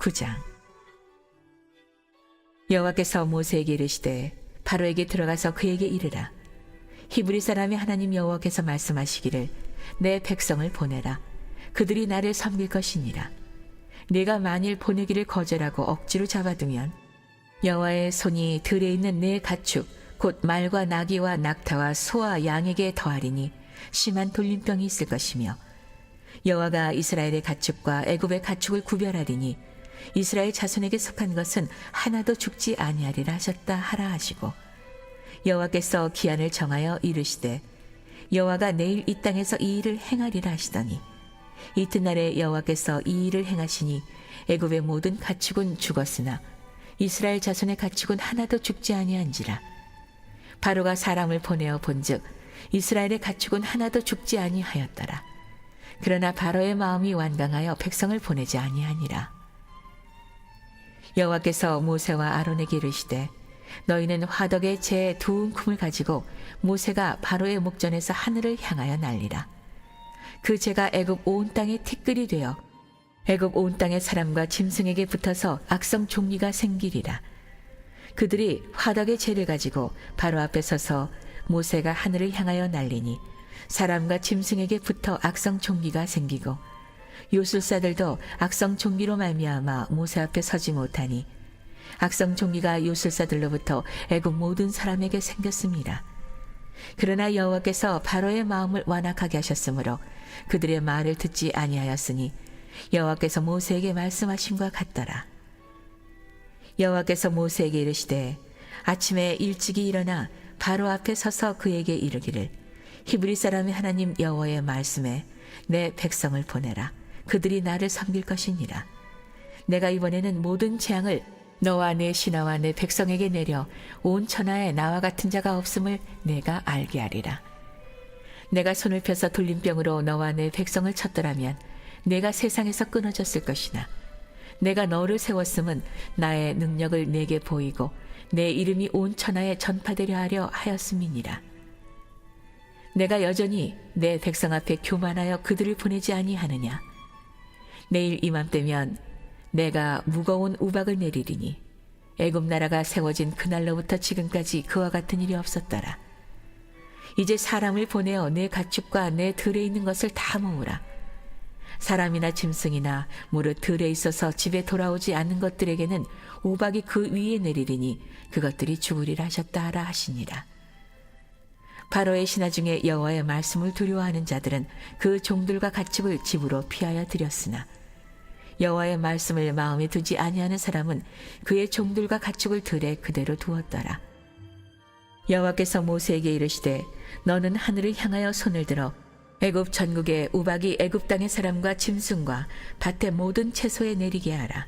9장. 여호와께서 모세에게 이르시되 바로에게 들어가서 그에게 이르라. 히브리 사람의 하나님 여호와께서 말씀하시기를 내 백성을 보내라. 그들이 나를 섬길 것이니라. 네가 만일 보내기를 거절하고 억지로 잡아두면 여호와의 손이 들에 있는 내 가축 곧 말과 나귀와 낙타와 소와 양에게 더하리니 심한 돌림병이 있을 것이며 여호와가 이스라엘의 가축과 애굽의 가축을 구별하리니 이스라엘 자손에게 속한 것은 하나도 죽지 아니하리라 하셨다 하라 하시고 여호와께서 기한을 정하여 이르시되 여호와가 내일 이 땅에서 이 일을 행하리라 하시더니 이튿날에 여호와께서 이 일을 행하시니 애굽의 모든 가축은 죽었으나 이스라엘 자손의 가축은 하나도 죽지 아니한지라. 바로가 사람을 보내어 본즉 이스라엘의 가축은 하나도 죽지 아니하였더라. 그러나 바로의 마음이 완강하여 백성을 보내지 아니하니라. 여호와께서 모세와 아론에게 이르시되 너희는 화덕의 재 두 움큼을 가지고 모세가 바로의 목전에서 하늘을 향하여 날리라. 그 재가 애굽 온 땅에 티끌이 되어 애굽 온 땅의 사람과 짐승에게 붙어서 악성 종리가 생기리라. 그들이 화덕의 재를 가지고 바로 앞에 서서 모세가 하늘을 향하여 날리니 사람과 짐승에게 붙어 악성 종리가 생기고 요술사들도 악성 종리로 말미암아 모세 앞에 서지 못하니 악성 종리가 요술사들로부터 애굽 모든 사람에게 생겼습니다. 그러나 여호와께서 바로의 마음을 완악하게 하셨으므로 그들의 말을 듣지 아니하였으니 여호와께서 모세에게 말씀하심과 같더라. 여호와께서 모세에게 이르시되 아침에 일찍이 일어나 바로 앞에 서서 그에게 이르기를 히브리 사람의 하나님 여호와의 말씀에 내 백성을 보내라. 그들이 나를 섬길 것이니라. 내가 이번에는 모든 재앙을 너와 내 신하와 내 백성에게 내려 온 천하에 나와 같은 자가 없음을 내가 알게 하리라. 내가 손을 펴서 돌림병으로 너와 내 백성을 쳤더라면 내가 세상에서 끊어졌을 것이나 내가 너를 세웠음은 나의 능력을 내게 보이고 내 이름이 온 천하에 전파되려 하려 하였음이니라. 내가 여전히 내 백성 앞에 교만하여 그들을 보내지 아니하느냐. 내일 이맘때면 내가 무거운 우박을 내리리니 애굽 나라가 세워진 그날로부터 지금까지 그와 같은 일이 없었더라. 이제 사람을 보내어 내 가축과 내 들에 있는 것을 다 모으라. 사람이나 짐승이나 무릇 들에 있어서 집에 돌아오지 않는 것들에게는 우박이 그 위에 내리리니 그것들이 죽으리라 하셨다 하라 하시니라. 바로의 신하 중에 여호와의 말씀을 두려워하는 자들은 그 종들과 가축을 집으로 피하여 들였으나 여호와의 말씀을 마음에 두지 아니하는 사람은 그의 종들과 가축을 들에 그대로 두었더라. 여호와께서 모세에게 이르시되 너는 하늘을 향하여 손을 들어 애굽 전국의 우박이 애굽 땅의 사람과 짐승과 밭의 모든 채소에 내리게 하라.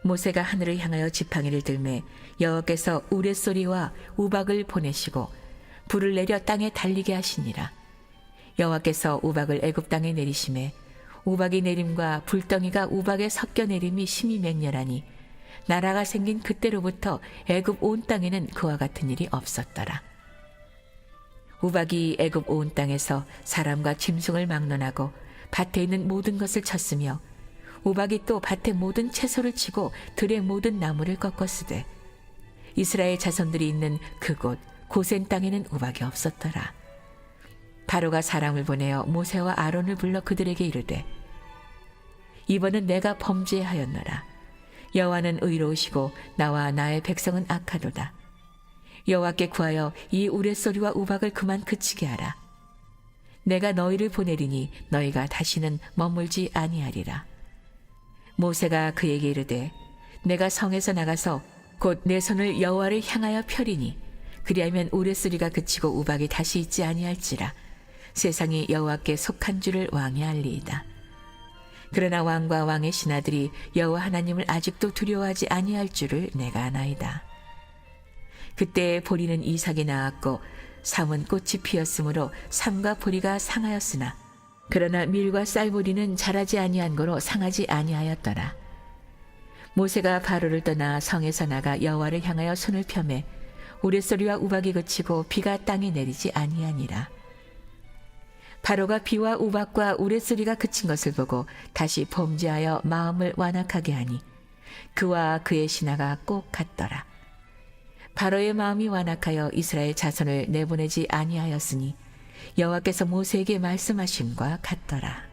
모세가 하늘을 향하여 지팡이를 들매 여호와께서 우레소리와 우박을 보내시고 불을 내려 땅에 달리게 하시니라. 여호와께서 우박을 애굽 땅에 내리심에 우박이 내림과 불덩이가 우박에 섞여 내림이 심히 맹렬하니 나라가 생긴 그때로부터 애굽 온 땅에는 그와 같은 일이 없었더라. 우박이 애굽 온 땅에서 사람과 짐승을 막론하고 밭에 있는 모든 것을 쳤으며 우박이 또 밭의 모든 채소를 치고 들의 모든 나무를 꺾었으되 이스라엘 자손들이 있는 그곳 고센 땅에는 우박이 없었더라. 바로가 사람을 보내어 모세와 아론을 불러 그들에게 이르되 이번은 내가 범죄하였노라. 여호와는 의로우시고 나와 나의 백성은 악하도다. 여호와께 구하여 이 우레소리와 우박을 그만 그치게 하라. 내가 너희를 보내리니 너희가 다시는 머물지 아니하리라. 모세가 그에게 이르되 내가 성에서 나가서 곧 내 손을 여호와를 향하여 펴리니 그리하면 우레소리가 그치고 우박이 다시 있지 아니할지라. 세상이 여호와께 속한 줄을 왕이 알리이다. 그러나 왕과 왕의 신하들이 여호와 하나님을 아직도 두려워하지 아니할 줄을 내가 아나이다. 그때 보리는 이삭이 나왔고 삼은 꽃이 피었으므로 삼과 보리가 상하였으나 그러나 밀과 쌀보리는 자라지 아니한 거로 상하지 아니하였더라. 모세가 바로를 떠나 성에서 나가 여호와를 향하여 손을 펴매 우레소리와 우박이 그치고 비가 땅에 내리지 아니하니라. 바로가 비와 우박과 우레소리가 그친 것을 보고 다시 범죄하여 마음을 완악하게 하니 그와 그의 신하가 꼭 같더라. 바로의 마음이 완악하여 이스라엘 자손을 내보내지 아니하였으니 여호와께서 모세에게 말씀하심과 같더라.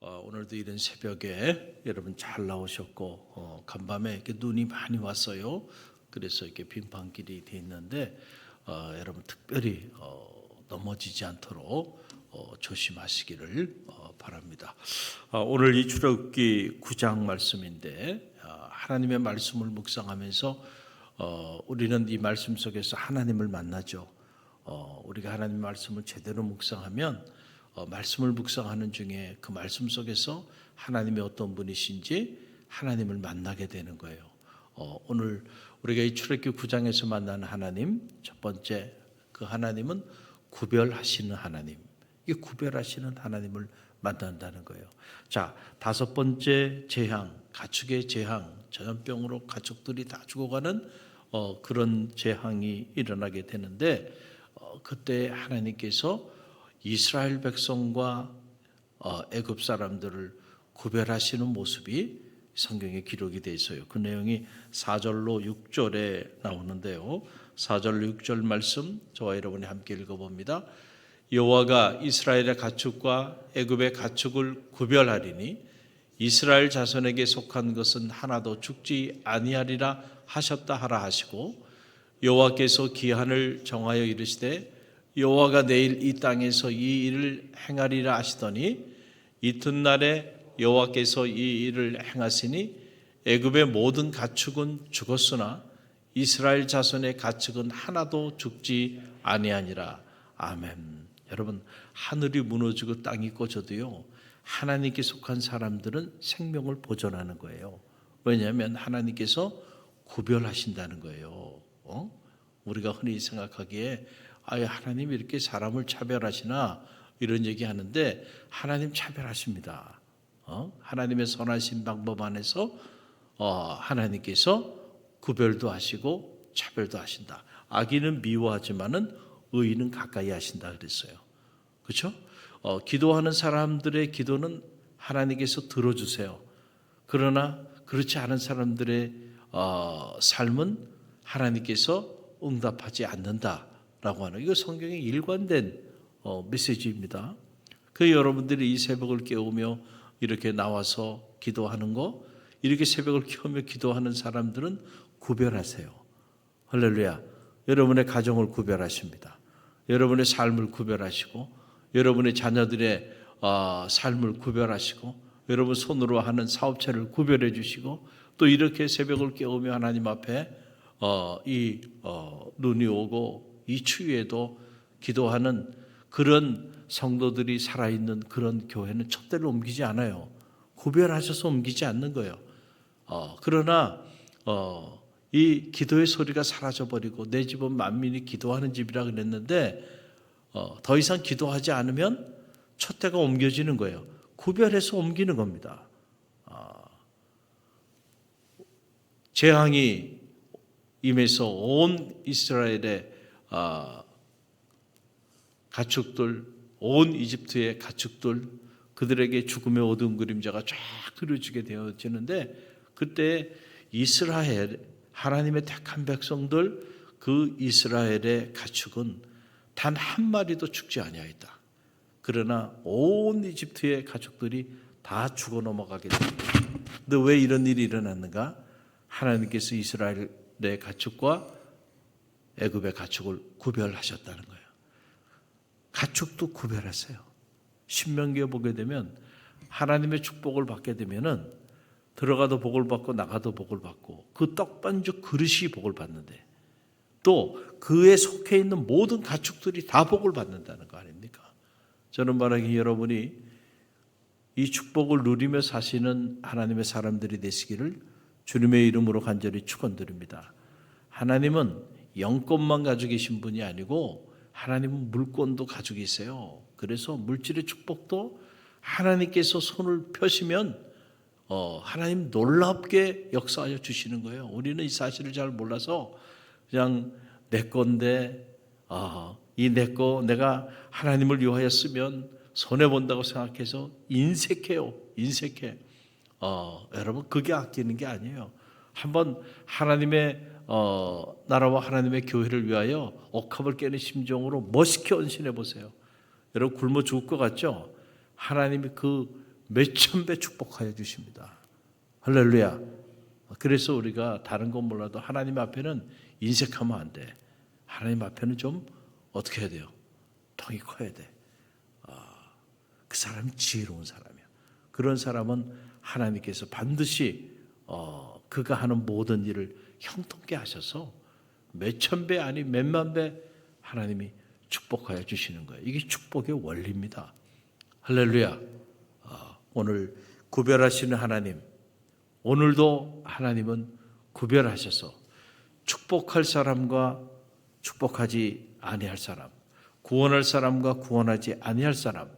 오늘도 이런 새벽에 여러분 잘 나오셨고 간밤에 이렇게 눈이 많이 왔어요. 그래서 이렇게 빙판길이 돼 있는데 여러분 특별히 넘어지지 않도록 조심하시기를 바랍니다. 오늘 이 출애굽기 9장 말씀인데 하나님의 말씀을 묵상하면서 우리는 이 말씀 속에서 하나님을 만나죠. 우리가 하나님 말씀을 제대로 묵상하면 말씀을 묵상하는 중에 그 말씀 속에서 하나님이 어떤 분이신지 하나님을 만나게 되는 거예요. 오늘 우리가 이 출애굽기 9장에서 만나는 하나님, 첫 번째 그 하나님은 구별하시는 하나님. 이 구별하시는 하나님을 만난다는 거예요. 자, 다섯 번째 재앙, 가축의 재앙, 전염병으로 가축들이 다 죽어가는 그런 재앙이 일어나게 되는데 그때 하나님께서 이스라엘 백성과 애굽 사람들을 구별하시는 모습이 성경에 기록이 되어 있어요. 그 내용이 4절로 6절에 나오는데요. 4절 6절 말씀 저와 여러분이 함께 읽어봅니다. 여호와가 이스라엘의 가축과 애굽의 가축을 구별하리니 이스라엘 자손에게 속한 것은 하나도 죽지 아니하리라 하셨다 하라 하시고 여호와께서 기한을 정하여 이르시되 여호와가 내일 이 땅에서 이 일을 행하리라 하시더니 이튿날에 여호와께서 이 일을 행하시니 애굽의 모든 가축은 죽었으나 이스라엘 자손의 가축은 하나도 죽지 아니하니라. 아멘. 여러분, 하늘이 무너지고 땅이 꺼져도요 하나님께 속한 사람들은 생명을 보존하는 거예요. 왜냐하면 하나님께서 구별하신다는 거예요. 우리가 흔히 생각하기에 하나님이 이렇게 사람을 차별하시나 이런 얘기하는데 하나님 차별하십니다. 하나님의 선하신 방법 안에서 하나님께서 구별도 하시고 차별도 하신다. 악인은 미워하지만은 의인은 가까이 하신다 그랬어요. 그렇죠? 기도하는 사람들의 기도는 하나님께서 들어주세요. 그러나 그렇지 않은 사람들의 삶은 하나님께서 응답하지 않는다라고 하는 이거 성경의 일관된 메시지입니다. 그 여러분들이 이 새벽을 깨우며 이렇게 나와서 기도하는 거, 이렇게 새벽을 깨우며 기도하는 사람들은 구별하세요. 할렐루야. 여러분의 가정을 구별하십니다. 여러분의 삶을 구별하시고 여러분의 자녀들의 삶을 구별하시고 여러분 손으로 하는 사업체를 구별해 주시고 또 이렇게 새벽을 깨우며 하나님 앞에 눈이 오고 이 추위에도 기도하는 그런 성도들이 살아있는 그런 교회는 촛대를 옮기지 않아요. 구별하셔서 옮기지 않는 거예요. 그러나 이 기도의 소리가 사라져버리고 내 집은 만민이 기도하는 집이라 그랬는데 더 이상 기도하지 않으면 촛대가 옮겨지는 거예요. 구별해서 옮기는 겁니다. 재앙이 임해서 온 이스라엘의 가축들, 온 이집트의 가축들, 그들에게 죽음의 어두운 그림자가 쫙 그려지게 되어지는데 그때 이스라엘, 하나님의 택한 백성들, 그 이스라엘의 가축은 단 한 마리도 죽지 아니하였다. 그러나 온 이집트의 가축들이 다 죽어 넘어가게 됩니다. 근데 왜 이런 일이 일어났는가? 하나님께서 이스라엘의 가축과 애굽의 가축을 구별하셨다는 거예요. 가축도 구별하세요. 신명기에 보게 되면 하나님의 축복을 받게 되면은 들어가도 복을 받고 나가도 복을 받고 그 떡반죽 그릇이 복을 받는데 또 그에 속해 있는 모든 가축들이 다 복을 받는다는 거 아닙니까? 저는 말하기 여러분이 이 축복을 누리며 사시는 하나님의 사람들이 되시기를 주님의 이름으로 간절히 축원드립니다. 하나님은 영권만 가지고 계신 분이 아니고 하나님은 물권도 가지고 계세요. 그래서 물질의 축복도 하나님께서 손을 펴시면 하나님 놀랍게 역사하여 주시는 거예요. 우리는 이 사실을 잘 몰라서 그냥 내 건데 이 내 거 내가 하나님을 위하여 쓰면 손해 본다고 생각해서 인색해요. 인색해. 여러분 그게 아끼는 게 아니에요. 한번 하나님의 나라와 하나님의 교회를 위하여 억압을 깨는 심정으로 멋있게 헌신해 보세요. 여러분 굶어 죽을 것 같죠? 하나님이 그 몇천 배 축복하여 주십니다. 할렐루야. 그래서 우리가 다른 건 몰라도 하나님 앞에는 인색하면 안 돼. 하나님 앞에는 좀 어떻게 해야 돼요? 통이 커야 돼. 그 사람이 지혜로운 사람이야. 그런 사람은 하나님께서 반드시 그가 하는 모든 일을 형통케 하셔서 몇천 배 아니 몇만 배 하나님이 축복하여 주시는 거예요. 이게 축복의 원리입니다. 할렐루야. 오늘 구별하시는 하나님, 오늘도 하나님은 구별하셔서 축복할 사람과 축복하지 아니할 사람, 구원할 사람과 구원하지 아니할 사람,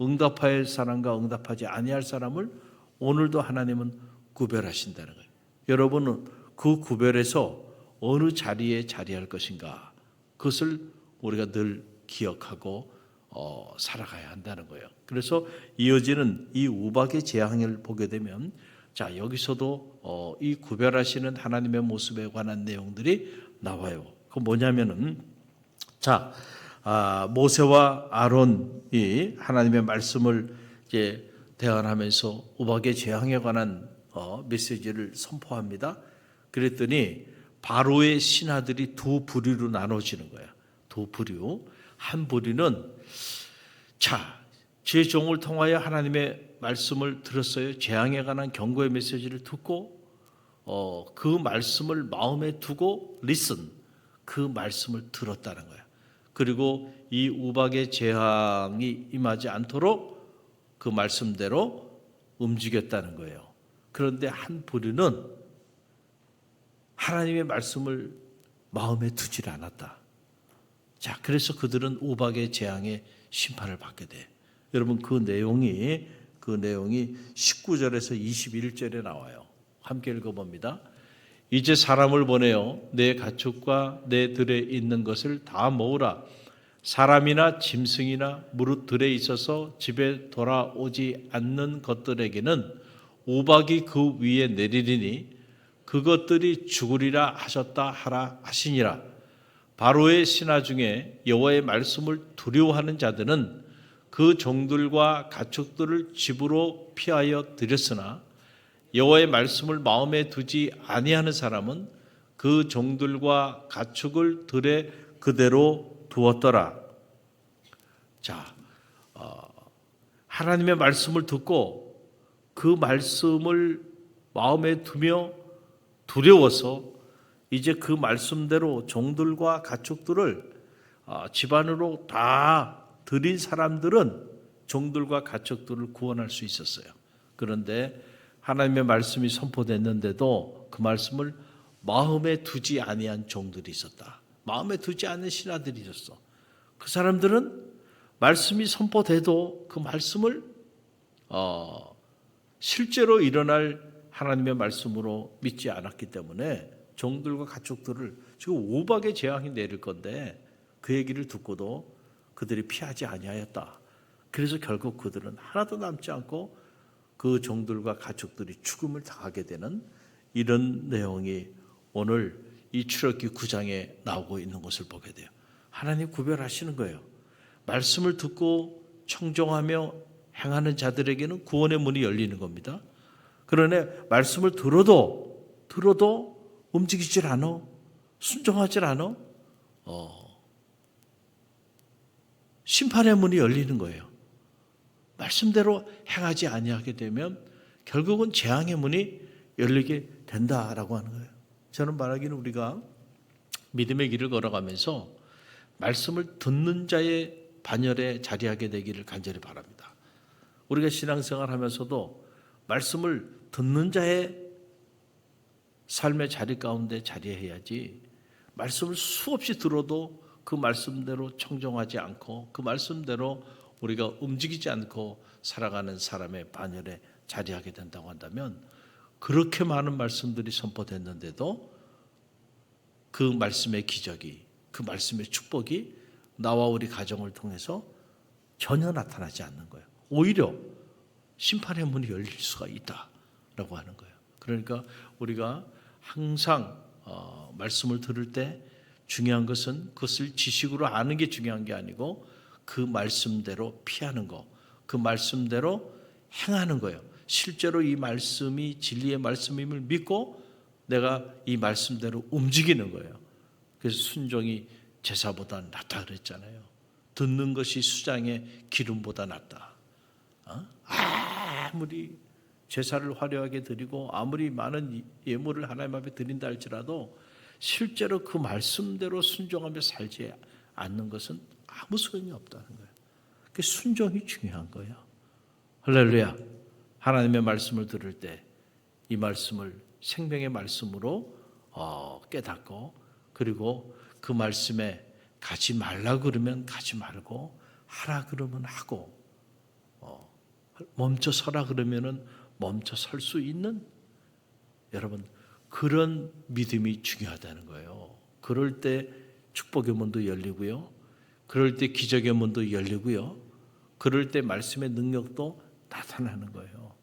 응답할 사람과 응답하지 아니할 사람을 오늘도 하나님은 구별하신다는 거예요. 여러분은 그 구별에서 어느 자리에 자리할 것인가, 그것을 우리가 늘 기억하고 살아가야 한다는 거예요. 그래서 이어지는 이 우박의 재앙을 보게 되면 자 여기서도 이 구별하시는 하나님의 모습에 관한 내용들이 나와요. 그 뭐냐면은 자 모세와 아론이 하나님의 말씀을 이제 대언하면서 우박의 재앙에 관한 메시지를 선포합니다. 그랬더니 바로의 신하들이 두 부류로 나눠지는 거야. 두 부류. 한 부류는 자, 제 종을 통하여 하나님의 말씀을 들었어요. 재앙에 관한 경고의 메시지를 듣고 그 말씀을 마음에 두고 listen, 그 말씀을 들었다는 거야. 그리고 이 우박의 재앙이 임하지 않도록 그 말씀대로 움직였다는 거예요. 그런데 한 부류는 하나님의 말씀을 마음에 두질 않았다. 자, 그래서 그들은 우박의 재앙의 심판을 받게 돼. 여러분 그 내용이 19절에서 21절에 나와요. 함께 읽어봅니다. 이제 사람을 보내어 내 가축과 내 들에 있는 것을 다 모으라. 사람이나 짐승이나 무릇 들에 있어서 집에 돌아오지 않는 것들에게는 우박이 그 위에 내리리니 그것들이 죽으리라 하셨다 하라 하시니라. 바로의 신하 중에 여호와의 말씀을 두려워하는 자들은 그 종들과 가축들을 집으로 피하여 들였으나 여호와의 말씀을 마음에 두지 아니하는 사람은 그 종들과 가축을 들에 그대로 두었더라. 자, 하나님의 말씀을 듣고 그 말씀을 마음에 두며 두려워서 이제 그 말씀대로 종들과 가축들을 집안으로 다 들인 사람들은 종들과 가축들을 구원할 수 있었어요. 그런데 하나님의 말씀이 선포됐는데도 그 말씀을 마음에 두지 아니한 종들이 있었다. 마음에 두지 않는 신하들이 있었어. 그 사람들은 말씀이 선포돼도 그 말씀을 실제로 일어날 하나님의 말씀으로 믿지 않았기 때문에 종들과 가축들을 지금 우박의 재앙이 내릴 건데 그 얘기를 듣고도 그들이 피하지 아니하였다. 그래서 결국 그들은 하나도 남지 않고 그 종들과 가축들이 죽음을 당하게 되는 이런 내용이 오늘 이 출애굽기 9장에 나오고 있는 것을 보게 돼요. 하나님 구별하시는 거예요. 말씀을 듣고 청종하며 행하는 자들에게는 구원의 문이 열리는 겁니다. 그러나 말씀을 들어도 움직이질 않아. 순종하질 않아. 심판의 문이 열리는 거예요. 말씀대로 행하지 아니하게 되면 결국은 재앙의 문이 열리게 된다라고 하는 거예요. 저는 말하기는 우리가 믿음의 길을 걸어가면서 말씀을 듣는 자의 반열에 자리하게 되기를 간절히 바랍니다. 우리가 신앙생활 하면서도 말씀을 듣는 자의 삶의 자리 가운데 자리해야지 말씀을 수없이 들어도 그 말씀대로 청종하지 않고 그 말씀대로 우리가 움직이지 않고 살아가는 사람의 반열에 자리하게 된다고 한다면 그렇게 많은 말씀들이 선포됐는데도 그 말씀의 기적이 그 말씀의 축복이 나와 우리 가정을 통해서 전혀 나타나지 않는 거예요. 오히려 심판의 문이 열릴 수가 있다라고 하는 거예요. 그러니까 우리가 항상 말씀을 들을 때 중요한 것은 그것을 지식으로 아는 게 중요한 게 아니고 그 말씀대로 피하는 거, 그 말씀대로 행하는 거예요. 실제로 이 말씀이 진리의 말씀임을 믿고 내가 이 말씀대로 움직이는 거예요. 그래서 순종이 제사보다 낫다 그랬잖아요. 듣는 것이 수장의 기름보다 낫다. 아무리 제사를 화려하게 드리고 아무리 많은 예물을 하나님 앞에 드린다 할지라도 실제로 그 말씀대로 순종하며 살지 않는 것은 아무 소용이 없다는 거예요. 그 순종이 중요한 거예요. 할렐루야. 하나님의 말씀을 들을 때 이 말씀을 생명의 말씀으로 깨닫고 그리고 그 말씀에 가지 말라 그러면 가지 말고 하라 그러면 하고 멈춰 서라 그러면은 멈춰 설 수 있는 여러분 그런 믿음이 중요하다는 거예요. 그럴 때 축복의 문도 열리고요. 그럴 때 기적의 문도 열리고요. 그럴 때 말씀의 능력도 나타나는 거예요.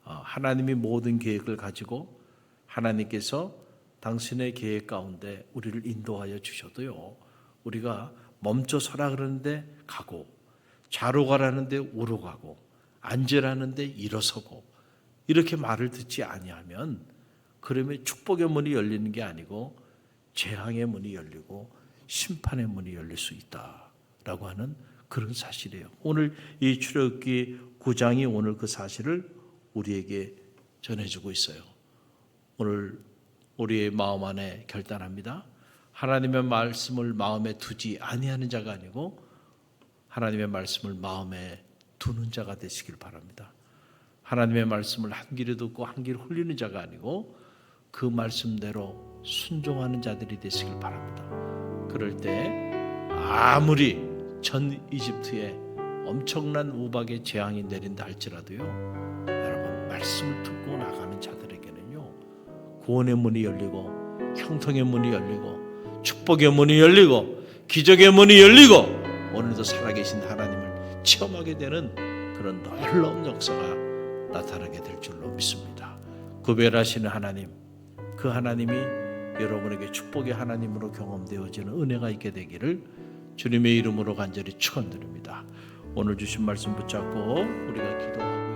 하나님이 모든 계획을 가지고 하나님께서 당신의 계획 가운데 우리를 인도하여 주셔도요. 우리가 멈춰 서라 그러는데 가고 좌로 가라는데 우로 가고 앉으라는데 일어서고 이렇게 말을 듣지 아니하면 그러면 축복의 문이 열리는 게 아니고 재앙의 문이 열리고 심판의 문이 열릴 수 있다라고 하는 그런 사실이에요. 오늘 이 출애굽기 9장이 오늘 그 사실을 우리에게 전해주고 있어요. 오늘 우리의 마음 안에 결단합니다. 하나님의 말씀을 마음에 두지 아니하는 자가 아니고 하나님의 말씀을 마음에 두는 자가 되시길 바랍니다. 하나님의 말씀을 한 귀로 듣고 한 귀로 흘리는 자가 아니고 그 말씀대로 순종하는 자들이 되시길 바랍니다. 그럴 때 아무리 전 이집트에 엄청난 우박의 재앙이 내린다 할지라도요, 여러분 말씀을 듣고 나가는 자들에게는요 구원의 문이 열리고 형통의 문이 열리고 축복의 문이 열리고 기적의 문이 열리고 오늘도 살아계신 하나님을 체험하게 되는 그런 놀라운 역사가 나타나게 될 줄로 믿습니다. 구별하시는 하나님, 그 하나님이 여러분에게 축복의 하나님으로 경험되어지는 은혜가 있게 되기를 주님의 이름으로 간절히 축원드립니다. 오늘 주신 말씀 붙잡고 우리가 기도하고